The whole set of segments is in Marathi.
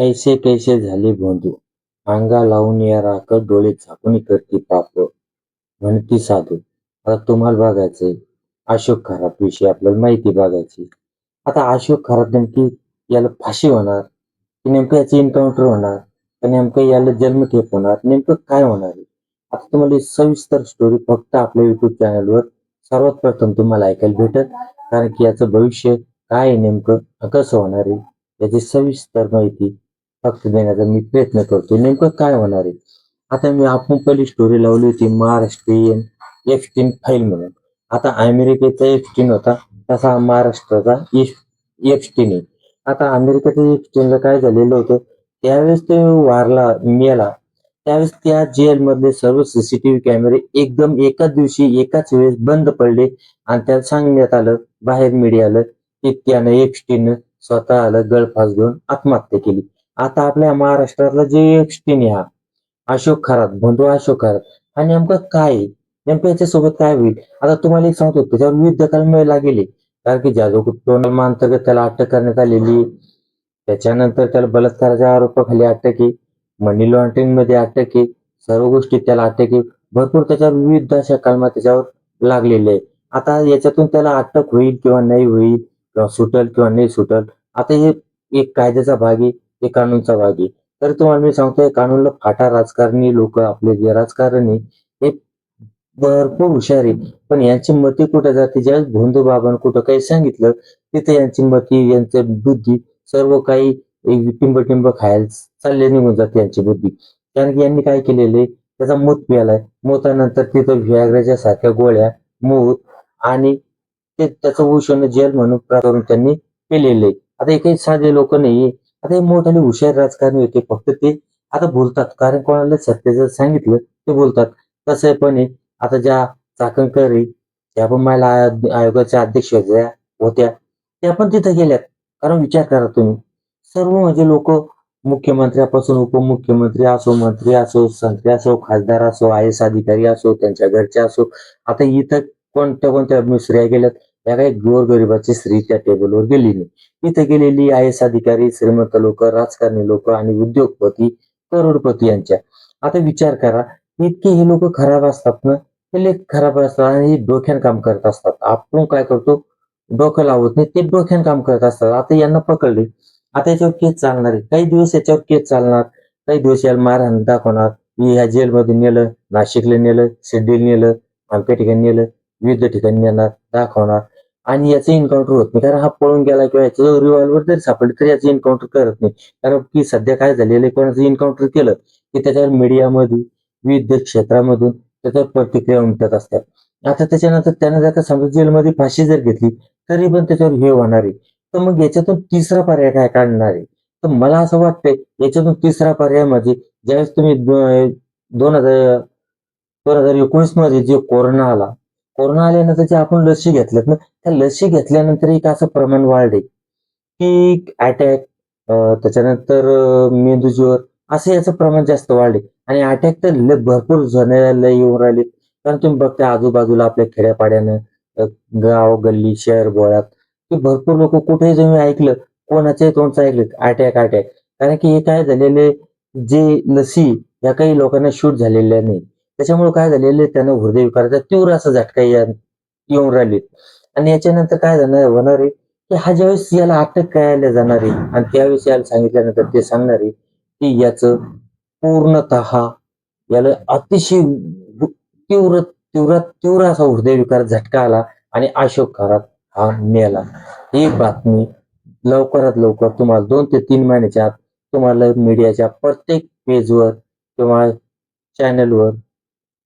ऐसे कैसे झाले बंधू, अंगा लावून या राख डोळे झाकून करती पाप म्हणती साधू. आता तुम्हाला बघायचंय अशोक खरात विषयी आपल्याला माहिती बघायची. आता अशोक खरात नेमकी याला फाशी होणार की नेमकं याचं एन्काउंटर होणार का नेमकं याला जन्मठेप होणार, नेमकं काय होणार आहे? आता तुम्हाला ही सविस्तर स्टोरी फक्त आपल्या युट्यूब चॅनलवर सर्वात प्रथम तुम्हाला ऐकायला भेटत, कारण की याचं भविष्य काय आहे, नेमकं कसं होणार आहे, याची सविस्तर माहिती फक्त देण्याचा मी प्रयत्न करतो. नेमकं काय होणार आहे? आता आपण पहिली स्टोरी लावली होती महाराष्ट्रीयन एफस्टीन फाईल म्हणून. आता अमेरिकेचा एफस्टीन होता, तसा महाराष्ट्राचा एफस्टीन आहे. आता अमेरिकेच्या एफस्टीनला काय झालेलं होतं, त्यावेळेस तो मेला. त्यावेळेस त्या जेलमधले सर्व सीसीटीव्ही कॅमेरे एकदम एकाच दिवशी एकाच वेळेस बंद पडले आणि त्याला सांगण्यात आलं बाहेर मीडियाला की त्यानं एफस्टीन स्वतःला गळफास घेऊन आत्महत्या केली. आता आपल्या महाराष्ट्रातला जे एफस्टीन आहे हा अशोक खरात, बंधू अशोक खरात, हा नेमकं काय आहे? नेमकं याच्यासोबत काय होईल? आता तुम्हाला एक सांगतो, त्याच्यावर विविध कलमे लागेली, कारण की जाधव टोनलमा अंतर्गत त्याला अटक करण्यात आलेली. त्याच्यानंतर त्याला बलात्काराच्या आरोपाखाली अटक आहे, मनी लॉन्ड्रिंग मध्ये अटक आहे, सर्व गोष्टी त्याला अटक आहे. भरपूर त्याच्यावर विविध अशा कलमा त्याच्यावर लागलेल्या आहे. आता याच्यातून त्याला अटक होईल किंवा नाही होईल, किंवा सुटल किंवा नाही सुटल, आता हे एक कायद्याचा भाग आहे, एक कानूनचा भाग आहे. तर तुम्हाला मी सांगतोय, कानूनला फाटा राजकारणी लोक, आपले जे राजकारणी हे भरपूर हुशार आहे, पण यांची मती कुठे जाते? ज्यावेळेस भोंदू बाबांना कुठं काही सांगितलं, तिथे यांची मती, यांचं बुद्धी सर्व काही टिंब खायला चालले निघून जाते यांची बुद्धी. कारण की यांनी काय केलेले, त्याचा मूत प्यालाय, मुतानंतर तिथं व्याग्राच्या सारख्या गोळ्या, मूत आणि ते त्याचं उष्ण जेल म्हणून करून त्यांनी पेलेले. आता हे काही साधे लोक नाहीये. आता हे मोठाले हुशार राजकारणी होते, फक्त ते आता बोलतात, कारण कोणाला सत्य जर सांगितलं ते बोलतात. तसं पण आहे. आता ज्या चाकणकर त्या पण महिला आयोगाच्या अध्यक्ष होत्या, त्या पण तिथे गेल्यात. कारण विचार करा तुम्ही, सर्व म्हणजे लोक, मुख्यमंत्र्यापासून उपमुख्यमंत्री असो, मंत्री असो, संत्री असो, खासदार असो, आय एस अधिकारी असो, त्यांच्या घरचे असो, आता इथं कोणत्या कोणत्या स्त्रिया गेल्यात, त्या काही गोरगरिबाची स्त्री त्या टेबलवर गेली नाही. इथे गेलेली आय एस अधिकारी, श्रीमंत लोक, राजकारणी लोक आणि उद्योगपती, करोडपती यांच्या. आता विचार करा, इतके हे लोक खराब असतात ना, ते लय खराब असतात आणि डोक्यानं काम करत असतात. आपण काय करतो, डोकं लावत नाही, ते डोक्यानं काम करत असतात. आता यांना पकडले, आता याच्यावर केस चालणार आहे, काही दिवस याच्यावर केस चालणार, काही दिवस याला मारहाण दाखवणार. ह्या जेलमध्ये नेलं, नाशिकला नेलं, शिर्डीला नेलं, आमच्या ठिकाणी नेलं, विविध ठिकाणी नेणार, दाखवणार, आणि याचं एन्काउंटर होत नाही. कारण हा पळून गेला किंवा याचं रिव्हॉल्वर जरी सापडली तरी याचं एन्काउंटर करत नाही. कारण की सध्या काय झालेलं आहे, कोणाचं एन्काउंटर केलं की त्याच्यावर मीडियामध्ये, विविध क्षेत्रामधून त्याच्यावर प्रतिक्रिया उमटत असतात. आता त्याच्यानंतर त्यानं जर का समजा जेलमध्ये फाशी जर घेतली, तरी पण त्याच्यावर हे होणार आहे. तर मग याच्यातून तिसरा पर्याय काय काढणार आहे? तर मला असं वाटतंय, याच्यातून तिसरा पर्याय म्हणजे ज्यावेळेस तुम्ही 2000 2019 मध्ये जे कोरोना आल्यानंतर जे आपण लसी घेतल्यात ना, त्या लसी घेतल्यानंतर एक असं प्रमाण वाढले की अटॅक, त्याच्यानंतर मेंदूज्वर, असं याचं प्रमाण जास्त वाढले. आणि अटॅक तर भरपूर जणांना येऊन राहिले. कारण तुम्ही बघता आजूबाजूला आपल्या खेड्यापाड्यानं, गाव गल्ली शहर बोळात, की भरपूर लोक कुठेही तुम्ही ऐकलं, कोणाच्याही तोंडचं ऐकलं, अटॅक अटॅक. कारण की हे काय झालेले, जे लसी या काही लोकांना शूट झालेल्या नाही, त्याच्यामुळे काय झालेलं आहे, त्यांना हृदयविकाराचा तीव्र असा झटका येऊन राहिले. आणि याच्यानंतर काय होणार आहे, की हा ज्यावेळेस याला अटक करायला जाणार आहे आणि त्यावेळेस याला सांगितल्यानंतर ते सांगणार आहे की याचं पूर्णतः याला अतिशय तीव्र तीव्र तीव्र असा हृदयविकार झटका आला आणि अशोक खरात हा मेला. ही बातमी लवकरात लवकर तुम्हाला 2 ते 3 महिन्याच्या आत तुम्हाला मीडियाच्या प्रत्येक पेजवर किंवा चॅनलवर,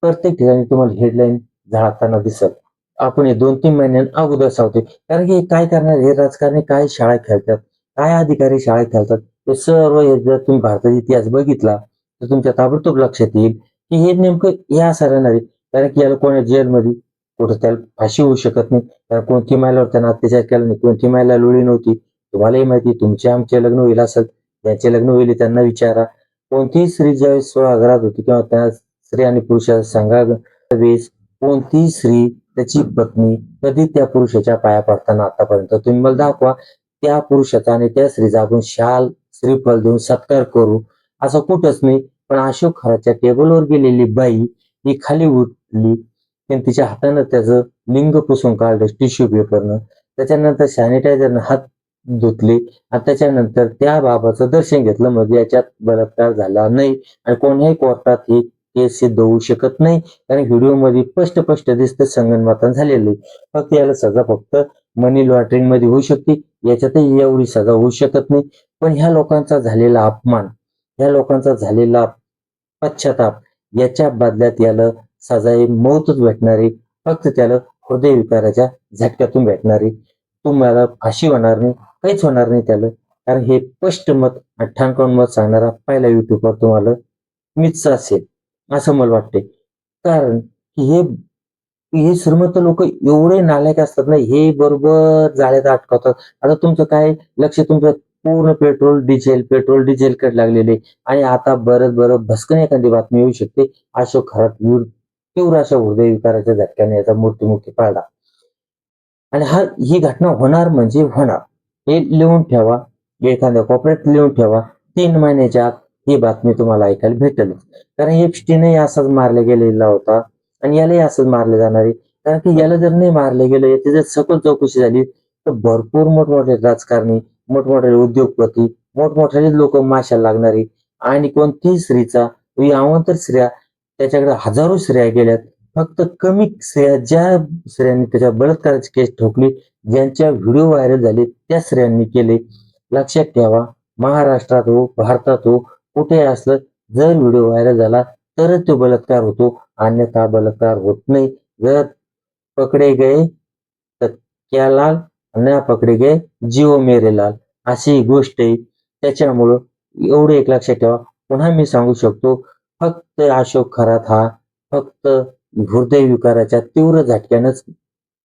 प्रत्येक ठिकाणी तुम्हाला हेडलाईन झळकताना दिसेल. आपण हे 2-3 महिन्यां अगोदर सांगतोय. कारण की काय करणार, हे राजकारणी काय शाळा खेळतात, काय अधिकारी शाळा खेळतात, हे सर्व हे जर तुम्ही भारताचा इतिहास बघितला, तर तुमच्या ताबडतोब लक्षात येईल की हे नेमकं हे असं राहणार आहे. कारण की याला कोणा जेलमध्ये कुठं त्याला फाशी होऊ शकत नाही. कारण कोणती महिलावर त्यानं अत्याचार केला नाही, कोणती महिला लोळी नव्हती. तुम्हालाही माहिती, तुमचे आमचे लग्न होईल असेल, ज्यांचे लग्न होईल त्यांना विचारा. कोणतीही स्त्री ज्यावेळेस स्वयंघरात होती किंवा त्या स्त्री आणि पुरुषाचा संघावेळेस कोणतीही स्त्री, त्याची पत्नी कधी त्या पुरुषाच्या पाया पडताना आतापर्यंत तुम्ही मला दाखवा, त्या पुरुषाचा आणि त्या स्त्रीचा आपण शाल श्रीफल देऊन सत्कार करू असं कुठंच नाही. पण अशोक खराच्या टेबलवर गेलेली बाई ही खाली उठली आणि तिच्या हातानं त्याचं लिंग पुसून काढलं टिश्यू पेपरनं. त्याच्यानंतर सॅनिटायझरनं हात धुतले आणि त्याच्यानंतर त्या बाबाचं दर्शन घेतलं. मग याच्यात बलात्कार झाला नाही आणि कोण्याही कोर्टात ही केस सिद्ध होऊ शकत नाही, कारण व्हिडिओमध्ये स्पष्ट दिसतं संगनमतन झालेलं आहे. फक्त याला सजा फक्त मनी लॉन्ड्रिंग मध्ये होऊ शकते, याच्यातही एवढी सजा होऊ शकत नाही. पण ह्या लोकांचा झालेला अपमान, ह्या लोकांचा झालेला पश्चाताप, याच्या बदल्यात याला सजा ही मौतच भेटणारी, फक्त त्याला हृदयविकाराच्या झटक्यातून भेटणारी. तुम्हाला फाशी होणार नाही, काहीच होणार नाही त्याला, कारण हे स्पष्ट मत आणि ठाणकान मत सांगणारा पहिला युट्यूबर तुम्हाला मीच असेल असं मला वाटते. कारण की हे हे श्रीमंत लोक एवढे नालायक असतात ना, हे बरोबर जाळ्यात अटकवतात. आता तुमचं काय लक्ष, तुमचं पूर्ण पेट्रोल डिझेल कडे लागलेले. आणि आता बरं भस्कन एखादी बातमी येऊ शकते, अशोक खरात तीव्र अशा हृदयविकाराच्या झटक्याने याचा मृत्युमुखी पडला. आणि ही घटना होणार म्हणजे होणार, हे लिहून ठेवा, एखाद्या कोपऱ्यात लिहून ठेवा. 3 महिन्याच्या आत ही बातमी तुम्हाला ऐकायला भेटेल. कारण एप्स्टीनही असाच मारला गेलेला होता आणि यालाही असंच मारले जाणार आहे. कारण की याला जर नाही मारले गेलं, याची जर सखोल चौकशी झाली तर भरपूर मोठमोठे राजकारणी, मोठमोठे उद्योगपती, मोठमोठे लोक माशाला लागणारे. आणि कोणतीही स्त्रीचा, यावं तर स्त्रिया, त्याच्याकडे हजारो स्त्रिया गेल्यात. फक्त कमी स्त्रिया, ज्या स्त्रियांनी त्याच्या बलात्काराची केस ठोकली, ज्यांच्या व्हिडिओ व्हायरल झाले, त्या स्त्रियांनी केले. लक्षात ठेवा, महाराष्ट्रात हो, भारतात हो, कुठे असलं, जर व्हिडिओ व्हायरल झाला तरच तो बलात्कार होतो, अन्यथा बलात्कार होत नाही. जर पकडे गए तर क्या लाल, न पकडे गए जिओ मेरे लाल, अशी गोष्ट आहे. त्याच्यामुळं एवढं एक लक्षात ठेवा. पुन्हा मी सांगू शकतो, फक्त अशोक खरात हा फक्त हृदयविकाराच्या तीव्र झटक्यानंच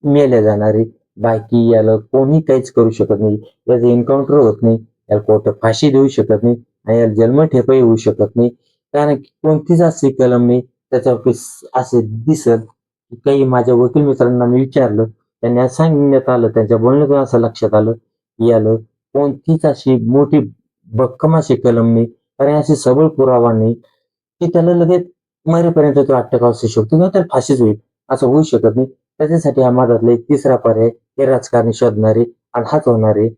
मेले जाणारे, बाकी याला कोणी काहीच करू शकत नाही. याचं एन्काउंटर होत नाही, याला कोर्ट फाशी देऊ शकत नाही आणि याला जन्मठेपही होऊ शकत नाही. कारण की कोणतीच अशी कलम नाही त्याच्यावरती असे दिसत. काही माझ्या वकील मित्रांना मी विचारलं, त्यांनी असं सांगण्यात आलं, त्यांच्या बोलण्यातून असं लक्षात आलं की याला कोणतीच अशी मोठी भक्कम अशी कलम नाही, कारण अशी सबळ पुरावा नाही की त्याला लगेच मरेपर्यंत तो अटक असू शकतो किंवा त्याला फाशीच होईल, असं होऊ शकत नाही. त्याच्यासाठी हा माझ्यातला एक तिसरा पर्याय हे राजकारणी शोधणारे आणि हाच होणार आहे.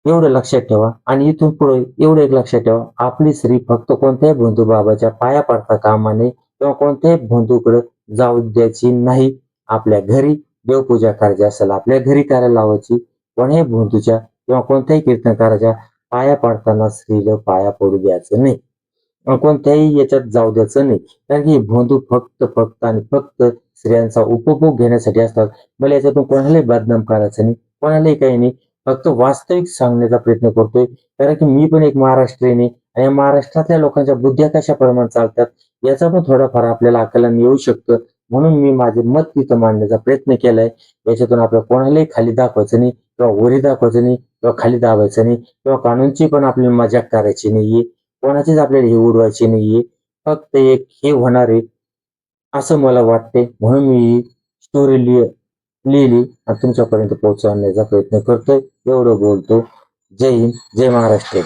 एवढं लक्षात ठेवा. आणि इथून पुढे एवढं एक लक्षात ठेवा, आपली स्त्री फक्त कोणत्याही बंधू बाबाच्या पाया पडता कामा नये किंवा कोणत्याही बंधूकडे जाऊ द्यायची नाही. आपल्या घरी देवपूजा करायची असेल, आपल्या घरी करायला लावायची. कोण्याही बंधूच्या किंवा कोणत्याही कीर्तनकाराच्या पाया पडताना स्त्रीला पाया पडू द्यायचं नाही. कोणत्याही याच्यात जाऊ द्यायचं नाही. कारण की बंधू फक्त आणि फक्त स्त्रियांचा उपभोग घेण्यासाठी असतात. मला याच्यातून कोणालाही बदनाम करायचं नाही, कोणालाही काही नाही. फक्त वास्तविक सांगण्याचा प्रयत्न करतोय. कारण की मी पण एक महाराष्ट्रीयन आहे आणि या महाराष्ट्रातल्या लोकांच्या बुद्ध्या कशा प्रमाणे चालतात याचा पण थोडाफार आपल्याला आकलन येऊ शकतं. म्हणून मी माझे मत तिथं मांडण्याचा प्रयत्न केलाय. याच्यातून आपल्याला कोणालाही खाली दाखवायचं नाही किंवा वरी दाखवायचं नाही किंवा खाली दाबायचं नाही किंवा कानूनची पण आपल्याला मजाक करायची नाहीये. कोणाचीच आपल्याला हे उडवायची नाहीये. फक्त एक हे होणार आहे असं मला वाटते, म्हणून मी ही स्टोरी लिहिली आणि तुमच्यापर्यंत पोहोचवण्याचा प्रयत्न करतोय. एवढं बोलतो. जय हिंद, जय महाराष्ट्र.